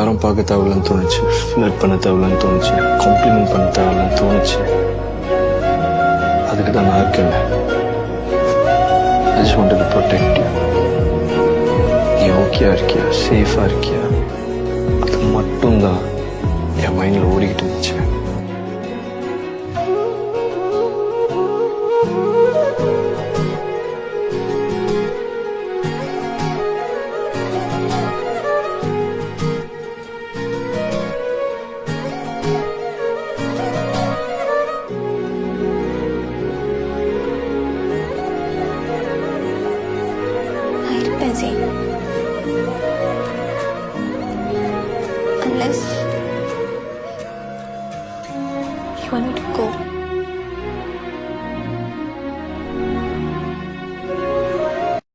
யாரும் பார்க்க தேவையில்லன்னு தோணுச்சு, ஃப்ளர்ட் பண்ண தேவையில்லன்னு தோணுச்சு, காம்ப்ளிமெண்ட் பண்ண தேவையில்லன்னு தோணுச்சு. அதுக்கு தான் நான் இருக்கேன். I just wanted to protect you. நீ ஓகேயா இருக்கியா, சேஃபா இருக்கியா, அது மட்டும்தான் என் மைண்டில் ஓடிக்கிட்டு இருந்துச்சு. நான் இருப்பேன் ஜி. Unless